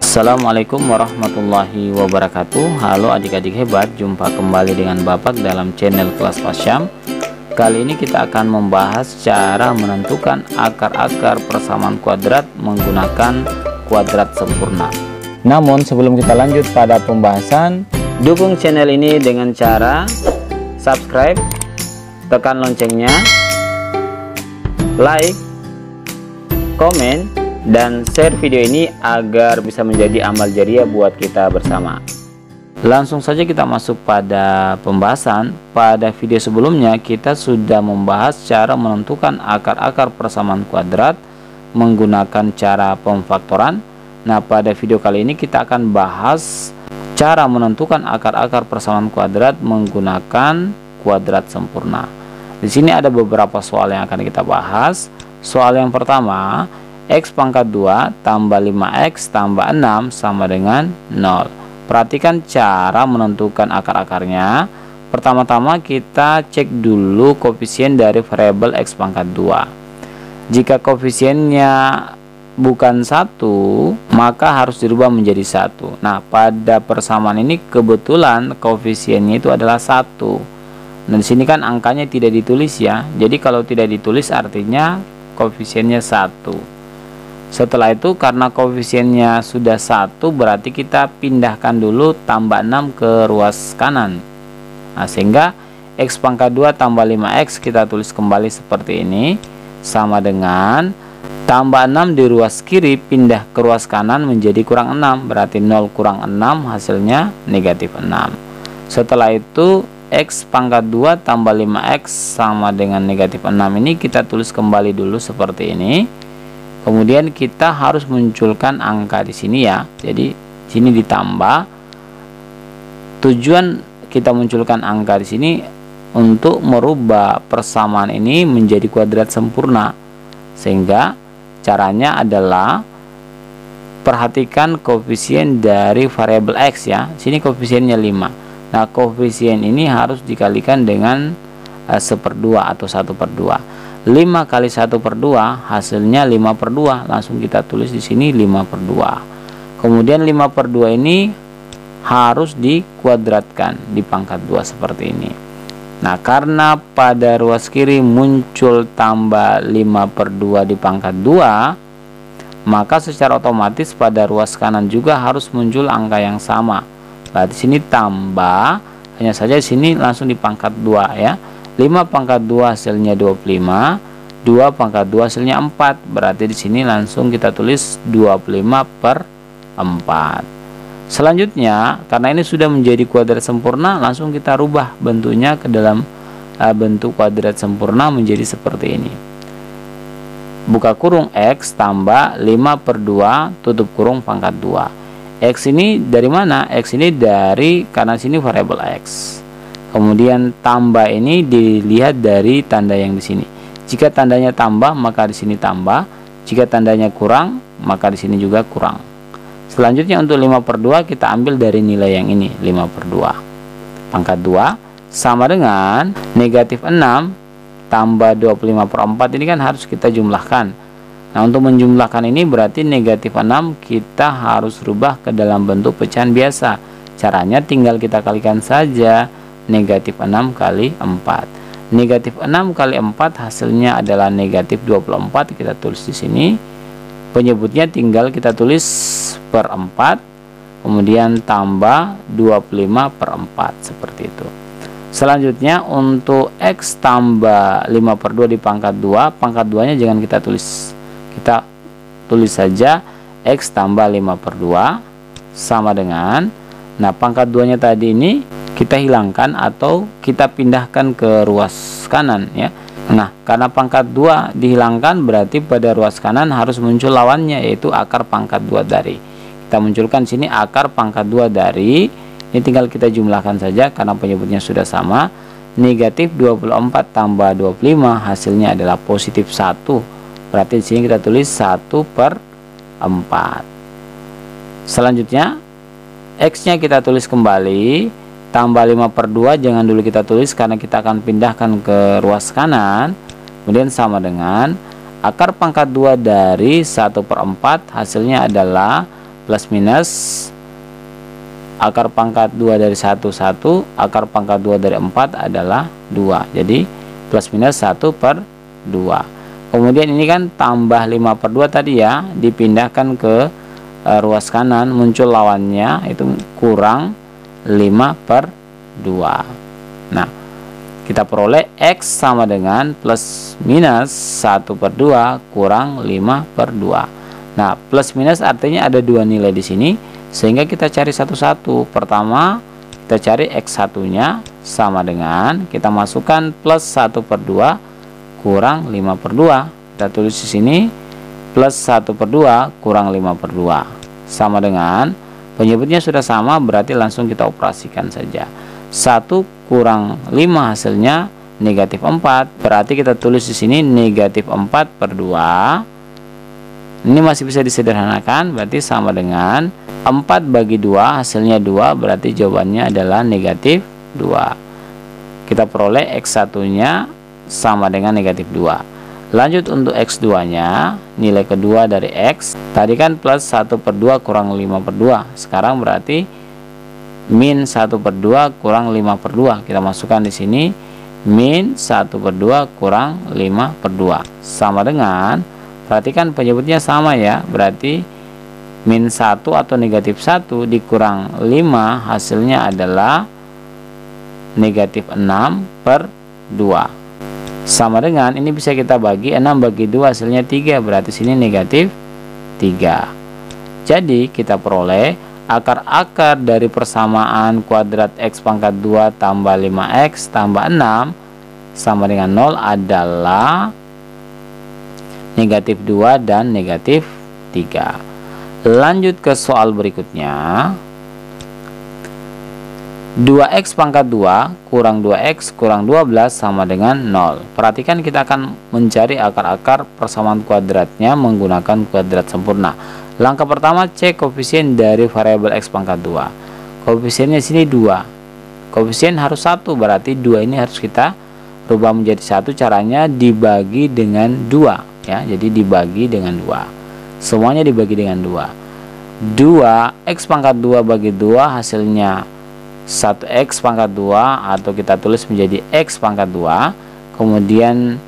Assalamualaikum warahmatullahi wabarakatuh. Halo adik-adik hebat, jumpa kembali dengan Bapak dalam channel Kelas Pasyam. Kali ini kita akan membahas cara menentukan akar-akar persamaan kuadrat menggunakan kuadrat sempurna. Namun sebelum kita lanjut pada pembahasan, dukung channel ini dengan cara subscribe, tekan loncengnya, like, komen, dan share video ini agar bisa menjadi amal jariah buat kita bersama. Langsung saja kita masuk pada pembahasan. Pada video sebelumnya kita sudah membahas cara menentukan akar-akar persamaan kuadrat menggunakan cara pemfaktoran. Nah, pada video kali ini kita akan bahas cara menentukan akar-akar persamaan kuadrat menggunakan kuadrat sempurna. Di sini ada beberapa soal yang akan kita bahas. Soal yang pertama, X pangkat 2 tambah 5X tambah 6 sama dengan 0. Perhatikan cara menentukan akar-akarnya. Pertama-tama kita cek dulu koefisien dari variabel X pangkat 2. Jika koefisiennya bukan 1, maka harus dirubah menjadi 1. Nah, pada persamaan ini kebetulan koefisiennya itu adalah 1. Nah, di sini kan angkanya tidak ditulis ya. Jadi kalau tidak ditulis artinya koefisiennya 1. Setelah itu karena koefisiennya sudah 1, berarti kita pindahkan dulu tambah 6 ke ruas kanan. Nah, sehingga X pangkat 2 tambah 5X kita tulis kembali seperti ini, sama dengan tambah 6 di ruas kiri pindah ke ruas kanan menjadi kurang 6, berarti 0 kurang 6 hasilnya negatif 6. Setelah itu X pangkat 2 tambah 5X sama dengan negatif 6 ini kita tulis kembali dulu seperti ini. Kemudian kita harus munculkan angka di sini ya. Jadi sini ditambah. Tujuan kita munculkan angka di sini untuk merubah persamaan ini menjadi kuadrat sempurna. Sehingga caranya adalah perhatikan koefisien dari variabel X ya. Sini koefisiennya 5. Nah, koefisien ini harus dikalikan dengan 1/2 atau 1/2. 5 kali 1/2 hasilnya 5/2. Langsung kita tulis di sini 5/2. Kemudian 5/2 ini harus dikuadratkan di pangkat 2 seperti ini. Nah, karena pada ruas kiri muncul tambah 5/2 di pangkat 2, maka secara otomatis pada ruas kanan juga harus muncul angka yang sama. Berarti sini tambah, hanya saja di sini langsung di pangkat 2 ya. 5 pangkat 2 hasilnya 25, 2 pangkat 2 hasilnya 4. Berarti di sini langsung kita tulis 25/4. Selanjutnya, karena ini sudah menjadi kuadrat sempurna, langsung kita rubah bentuknya ke dalam bentuk kuadrat sempurna menjadi seperti ini. Buka kurung X tambah 5/2 tutup kurung pangkat 2. X ini dari mana? X ini dari, karena sini variabel X. Kemudian tambah ini dilihat dari tanda yang di sini. Jika tandanya tambah, maka di sini tambah. Jika tandanya kurang, maka di sini juga kurang. Selanjutnya untuk 5/2 kita ambil dari nilai yang ini, 5/2. Pangkat 2 sama dengan negatif 6 tambah 25/4, ini kan harus kita jumlahkan. Nah, untuk menjumlahkan ini berarti negatif 6 kita harus rubah ke dalam bentuk pecahan biasa. Caranya tinggal kita kalikan saja. Negatif 6 kali 4. Negatif 6 kali 4 hasilnya adalah negatif 24. Kita tulis di sini. Penyebutnya tinggal kita tulis per 4. Kemudian tambah 25/4 seperti itu. Selanjutnya untuk X tambah 5/2 di pangkat 2. Pangkat 2 nya jangan kita tulis. Kita tulis saja X tambah 5/2 sama dengan, nah pangkat 2 nya tadi ini kita hilangkan atau kita pindahkan ke ruas kanan ya. Nah, karena pangkat 2 dihilangkan berarti pada ruas kanan harus muncul lawannya, yaitu akar pangkat 2 dari. Kita munculkan sini akar pangkat 2 dari. Ini tinggal kita jumlahkan saja karena penyebutnya sudah sama. Negatif 24 tambah 25 hasilnya adalah positif 1. Berarti di sini kita tulis 1/4. Selanjutnya X nya kita tulis kembali. Tambah 5/2 jangan dulu kita tulis karena kita akan pindahkan ke ruas kanan. Kemudian sama dengan akar pangkat 2 dari 1/4 hasilnya adalah plus minus akar pangkat 2 dari 1, 1, akar pangkat 2 dari 4 adalah 2. Jadi plus minus 1 per 2. Kemudian ini kan tambah 5 per 2 tadi ya, dipindahkan ke ruas kanan, muncul lawannya itu kurang 5 per 2. Nah, kita peroleh X sama dengan plus minus 1 per 2 kurang 5 per 2. Nah, plus minus artinya ada dua nilai di sini, sehingga kita cari satu-satu. Pertama, kita cari X1 nya sama dengan, kita masukkan plus 1 per 2 kurang 5 per 2. Kita tulis di sini plus 1 per 2 kurang 5 per 2. Sama dengan, penyebutnya sudah sama, berarti langsung kita operasikan saja. 1 kurang 5 hasilnya negatif 4. Berarti kita tulis di sini negatif 4 per 2. Ini masih bisa disederhanakan, berarti sama dengan 4 bagi 2 hasilnya 2, berarti jawabannya adalah negatif 2. Kita peroleh X1 nya sama dengan negatif 2. Lanjut untuk X2 nya, nilai kedua dari X tadi kan plus 1 per 2 kurang 5 per 2, sekarang berarti min 1 per 2 kurang 5 per 2. Kita masukkan di sini min 1 per 2 kurang 5 per 2 sama dengan, perhatikan penyebutnya sama ya, berarti min 1 atau negatif 1 dikurang 5 hasilnya adalah negatif 6 per 2. Sama dengan, ini bisa kita bagi, 6 bagi 2 hasilnya 3, berarti sini negatif 3. Jadi kita peroleh akar-akar dari persamaan kuadrat X pangkat 2 tambah 5X tambah 6 sama dengan 0 adalah negatif 2 dan negatif 3. Lanjut ke soal berikutnya. 2x pangkat 2 kurang 2x kurang 12 sama dengan 0. Perhatikan, kita akan mencari akar-akar persamaan kuadratnya menggunakan kuadrat sempurna. Langkah pertama, cek koefisien dari variabel x pangkat 2. Koefisiennya sini 2. Koefisien harus 1, berarti 2 ini harus kita rubah menjadi 1. Caranya dibagi dengan 2 ya. Jadi dibagi dengan 2. Semuanya dibagi dengan 2. 2x pangkat 2 bagi 2 hasilnya 1x pangkat 2, atau kita tulis menjadi x pangkat 2, kemudian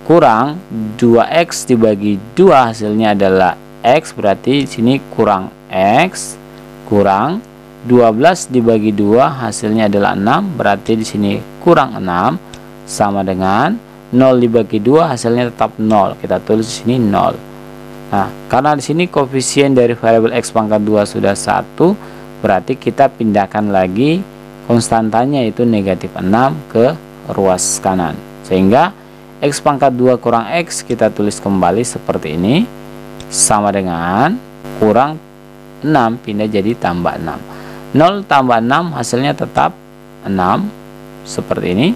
kurang 2x dibagi 2 hasilnya adalah x, berarti sini kurang x, kurang 12 dibagi 2 hasilnya adalah 6, berarti di sini kurang 6 sama dengan 0 dibagi 2 hasilnya tetap 0. Kita tulis di sini 0. Nah, karena di sini koefisien dari variabel x pangkat 2 sudah 1, berarti kita pindahkan lagi konstantanya itu negatif 6 ke ruas kanan, sehingga x pangkat 2 kurang x kita tulis kembali seperti ini sama dengan kurang 6 pindah jadi tambah 6. 0 tambah 6 hasilnya tetap 6 seperti ini.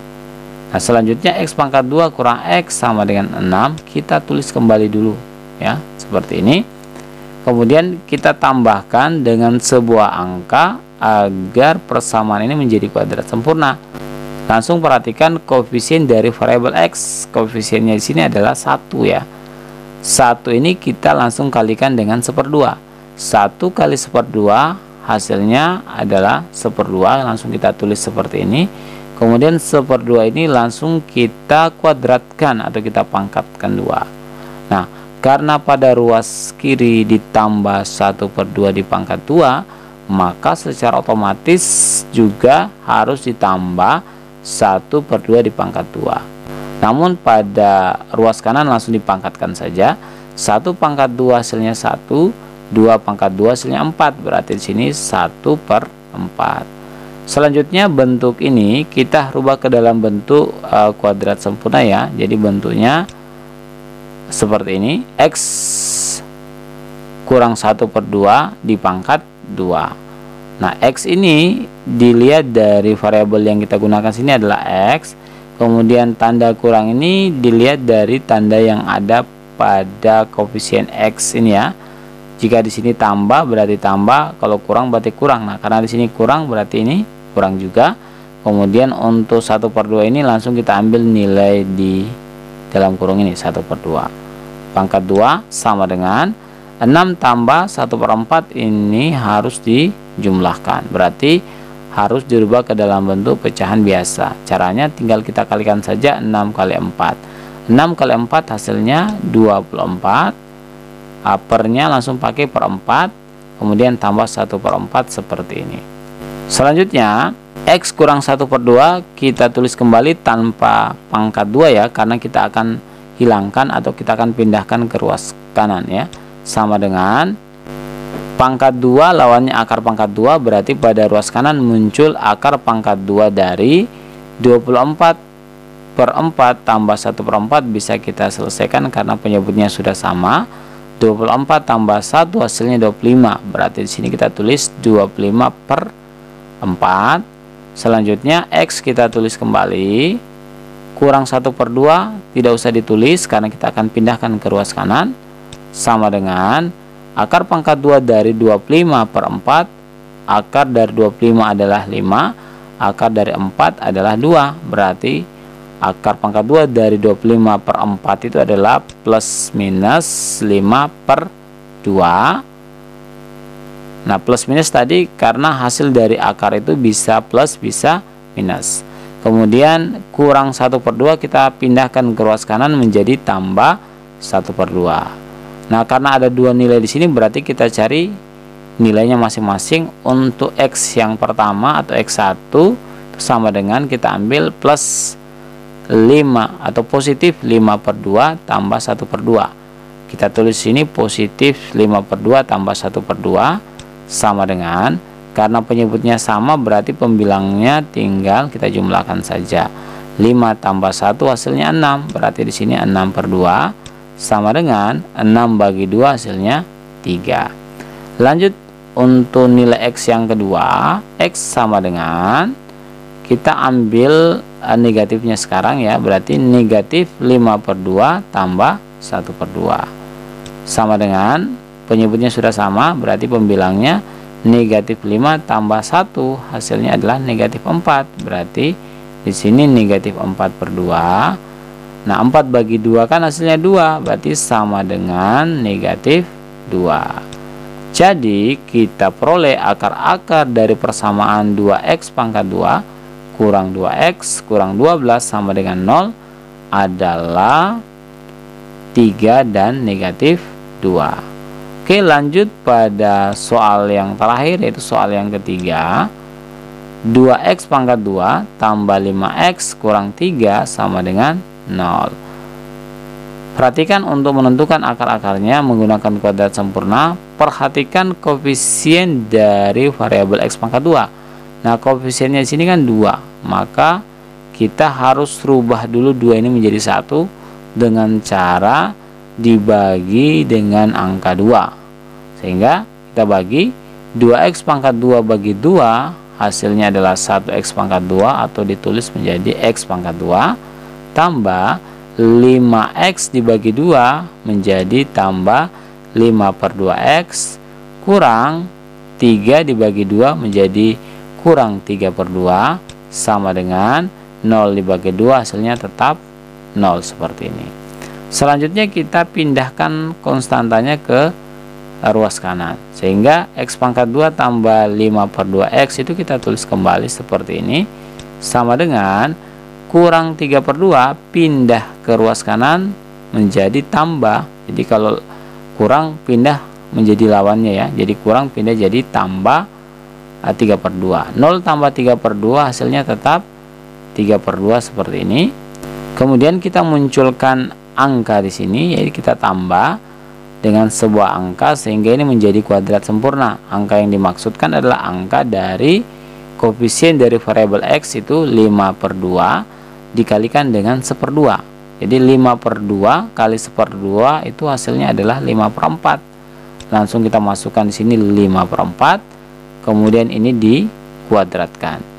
Nah, selanjutnya x pangkat 2 kurang x sama dengan 6 kita tulis kembali dulu ya, seperti ini. Kemudian kita tambahkan dengan sebuah angka agar persamaan ini menjadi kuadrat sempurna. Langsung perhatikan koefisien dari variabel x. Koefisiennya di sini adalah 1 ya. 1 ini kita langsung kalikan dengan 1/2. 1 kali 1/2 hasilnya adalah 1/2, langsung kita tulis seperti ini. Kemudian 1/2 ini langsung kita kuadratkan atau kita pangkatkan 2. Nah, karena pada ruas kiri ditambah 1/2 dipangkat 2, maka secara otomatis juga harus ditambah 1/2 dipangkat 2. Namun pada ruas kanan langsung dipangkatkan saja. 1 pangkat 2 hasilnya 1, 2 pangkat 2 hasilnya 4, berarti di sini 1/4. Selanjutnya bentuk ini kita rubah ke dalam bentuk kuadrat sempurna ya. Jadi bentuknya seperti ini, x kurang 1/2 dipangkat 2. Nah, x ini dilihat dari variabel yang kita gunakan sini adalah x, kemudian tanda kurang ini dilihat dari tanda yang ada pada koefisien x ini ya. Jika di sini tambah berarti tambah, kalau kurang berarti kurang. Nah, karena di sini kurang berarti ini kurang juga. Kemudian untuk 1/2 ini langsung kita ambil nilai di dalam kurung ini 1/2. Pangkat 2 sama dengan 6 tambah 1/4 ini harus dijumlahkan, berarti harus dirubah ke dalam bentuk pecahan biasa. Caranya tinggal kita kalikan saja 6 kali 4. 6 kali 4 hasilnya 24. Pernya langsung pakai per 4, kemudian tambah 1/4 seperti ini. Selanjutnya X kurang 1/2 kita tulis kembali tanpa pangkat 2 ya, karena kita akan hilangkan atau kita akan pindahkan ke ruas kanan ya. Sama dengan pangkat 2 lawannya akar pangkat 2, berarti pada ruas kanan muncul akar pangkat 2 dari 24/4 tambah 1/4 bisa kita selesaikan karena penyebutnya sudah sama. 24 tambah 1 hasilnya 25, berarti di sini kita tulis 25/4. Selanjutnya X kita tulis kembali, kurang 1/2 tidak usah ditulis karena kita akan pindahkan ke ruas kanan, sama dengan akar pangkat 2 dari 25/4. Akar dari 25 adalah 5, akar dari 4 adalah 2, berarti akar pangkat 2 dari 25/4 itu adalah plus minus 5/2. Nah, plus minus tadi karena hasil dari akar itu bisa plus bisa minus. Kemudian kurang 1/2 kita pindahkan ke ruas kanan menjadi tambah 1/2. Nah, karena ada dua nilai di sini berarti kita cari nilainya masing-masing. Untuk X yang pertama atau X1 itu sama dengan kita ambil plus 5 atau positif 5/2 tambah 1/2. Kita tulis sini positif 5/2 tambah 1/2 sama dengan, karena penyebutnya sama berarti pembilangnya tinggal kita jumlahkan saja. 5 tambah 1 hasilnya 6, berarti di sini 6/2 sama dengan 6 bagi 2 hasilnya 3. Lanjut untuk nilai X yang kedua, X sama dengan, kita ambil negatifnya sekarang ya, berarti negatif 5/2 tambah 1/2 sama dengan, penyebutnya sudah sama berarti pembilangnya negatif 5 tambah 1 hasilnya adalah negatif 4, berarti di sini negatif 4/2. Nah, 4 bagi 2 kan hasilnya 2, berarti sama dengan negatif 2. Jadi kita peroleh akar-akar dari persamaan 2x pangkat 2 kurang 2x kurang 12 sama dengan 0 adalah 3 dan negatif 2. Oke, lanjut pada soal yang terakhir, yaitu soal yang ketiga. 2x pangkat 2 tambah 5x kurang 3 sama dengan 0. Perhatikan untuk menentukan akar-akarnya menggunakan kuadrat sempurna, perhatikan koefisien dari variabel x pangkat 2. Nah, koefisiennya di sini kan 2, maka kita harus rubah dulu 2 ini menjadi 1 dengan cara dibagi dengan angka 2, sehingga kita bagi 2x pangkat 2 bagi 2 hasilnya adalah 1x pangkat 2 atau ditulis menjadi x pangkat 2 tambah 5x dibagi 2 menjadi tambah 5/2x kurang 3 dibagi 2 menjadi kurang 3/2 sama dengan 0 dibagi 2 hasilnya tetap 0 seperti ini. Selanjutnya kita pindahkan konstantanya ke ruas kanan, sehingga x pangkat 2 tambah 5/2x itu kita tulis kembali seperti ini, sama dengan kurang 3/2 pindah ke ruas kanan menjadi tambah. Jadi kalau kurang pindah menjadi lawannya ya, jadi kurang pindah jadi tambah 3/2. 0 tambah 3/2 hasilnya tetap 3/2 seperti ini. Kemudian kita munculkan angka di sini, yaitu kita tambah dengan sebuah angka sehingga ini menjadi kuadrat sempurna. Angka yang dimaksudkan adalah angka dari koefisien dari variabel x itu 5/2 dikalikan dengan 1/2. Jadi 5/2 kali 1/2 itu hasilnya adalah 5/4. Langsung kita masukkan di sini 5/4, kemudian ini dikuadratkan.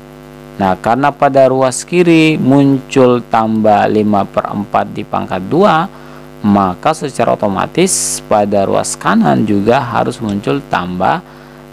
Nah, karena pada ruas kiri muncul tambah 5/4 di pangkat 2, maka secara otomatis pada ruas kanan juga harus muncul tambah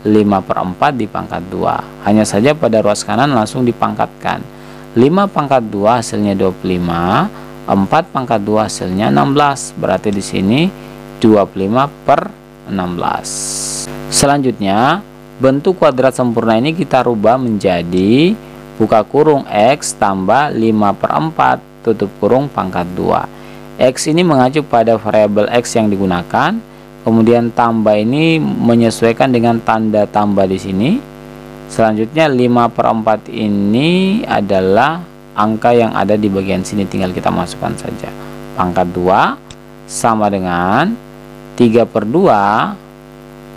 5/4 di pangkat 2. Hanya saja pada ruas kanan langsung dipangkatkan. 5 pangkat 2 hasilnya 25, 4 pangkat 2 hasilnya 16. Berarti di sini 25/3 16. Selanjutnya, bentuk kuadrat sempurna ini kita rubah menjadi buka kurung X tambah 5/4 tutup kurung pangkat 2. X ini mengacu pada variabel X yang digunakan, kemudian tambah ini menyesuaikan dengan tanda tambah di sini. Selanjutnya 5/4 ini adalah angka yang ada di bagian sini, tinggal kita masukkan saja. Pangkat 2 sama dengan 3/2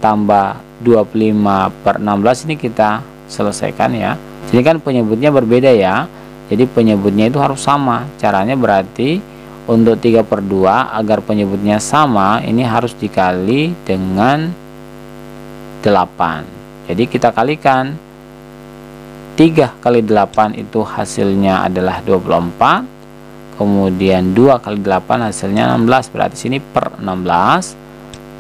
tambah 25/16, ini kita selesaikan ya. Ini kan penyebutnya berbeda ya, jadi penyebutnya itu harus sama. Caranya berarti untuk 3/2 agar penyebutnya sama, ini harus dikali dengan 8. Jadi kita kalikan 3 kali 8 itu hasilnya adalah 24. Kemudian 2 kali 8 hasilnya 16. Berarti sini per 16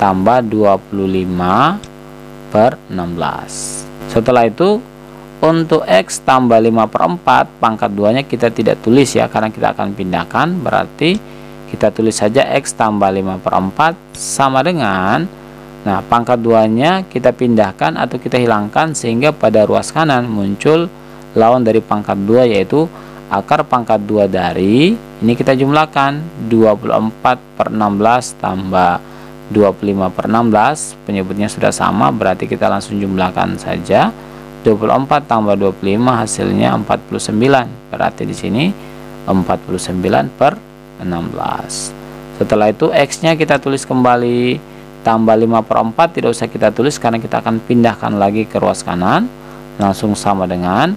tambah 25/16. Setelah itu untuk X tambah 5/4 pangkat 2 nya kita tidak tulis ya, karena kita akan pindahkan. Berarti kita tulis saja X tambah 5/4 sama dengan, nah pangkat 2 nya kita pindahkan atau kita hilangkan, sehingga pada ruas kanan muncul lawan dari pangkat 2 yaitu akar pangkat 2 dari, ini kita jumlahkan 24/16 tambah 25/16, penyebutnya sudah sama, berarti kita langsung jumlahkan saja. 24 tambah 25 hasilnya 49. Berarti di sini 49/16. Setelah itu X-nya kita tulis kembali, tambah 5/4 tidak usah kita tulis karena kita akan pindahkan lagi ke ruas kanan, langsung sama dengan,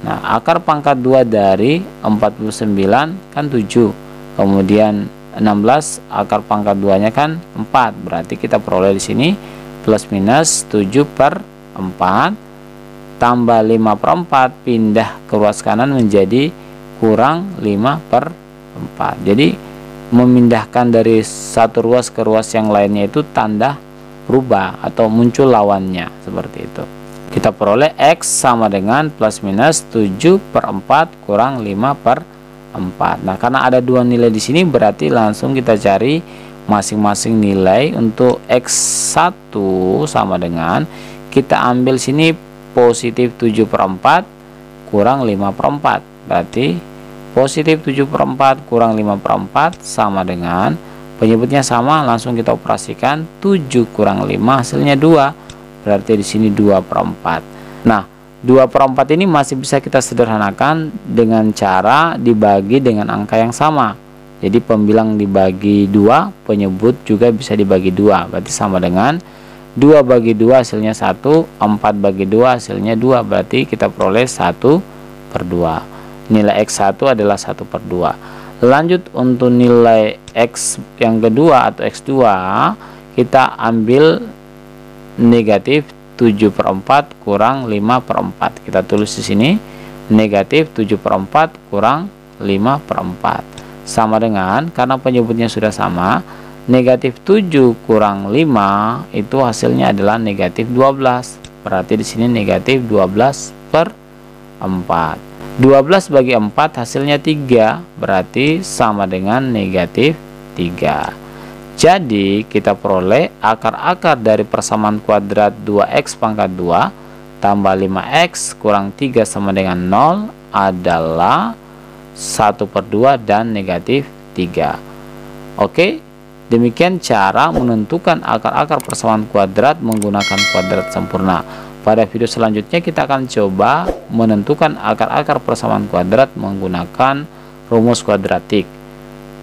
nah akar pangkat 2 dari 49 kan 7, kemudian 16 akar pangkat 2 nya kan 4, berarti kita peroleh di sini plus minus 7/4 tambah 5/4 pindah ke ruas kanan menjadi kurang 5/4. Jadi memindahkan dari satu ruas ke ruas yang lainnya itu tanda rubah atau muncul lawannya, seperti itu. Kita peroleh X sama dengan plus minus 7/4 kurang 5/4. Nah, karena ada dua nilai di sini, berarti langsung kita cari masing-masing nilai. Untuk X1 sama dengan, kita ambil sini positif 7/4 kurang 5/4. Berarti positif 7/4 kurang 5/4 sama dengan, penyebutnya sama, langsung kita operasikan 7 kurang 5 hasilnya 2. Berarti di sini 2/4. Nah, 2/4 ini masih bisa kita sederhanakan dengan cara dibagi dengan angka yang sama. Jadi pembilang dibagi 2, penyebut juga bisa dibagi 2. Berarti sama dengan 2 bagi 2 hasilnya 1, 4 bagi 2 hasilnya 2. Berarti kita peroleh 1/2. Nilai X1 adalah 1/2. Lanjut untuk nilai X yang kedua atau X2, kita ambil negatif 7/4 kurang 5/4. Kita tulis di sini negatif 7/4 kurang 5/4. Sama dengan, karena penyebutnya sudah sama, negatif 7 kurang 5 itu hasilnya adalah negatif 12. Berarti di sini negatif 12/4. 12 bagi 4 hasilnya 3. Berarti sama dengan negatif 3. Jadi kita peroleh akar-akar dari persamaan kuadrat 2x pangkat 2 tambah 5x kurang 3 sama dengan 0 adalah 1/2 dan negatif 3. Oke, demikian cara menentukan akar-akar persamaan kuadrat menggunakan kuadrat sempurna. Pada video selanjutnya kita akan coba menentukan akar-akar persamaan kuadrat menggunakan rumus kuadratik.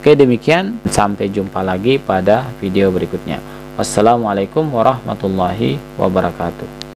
Oke, demikian, sampai jumpa lagi pada video berikutnya. Wassalamualaikum warahmatullahi wabarakatuh.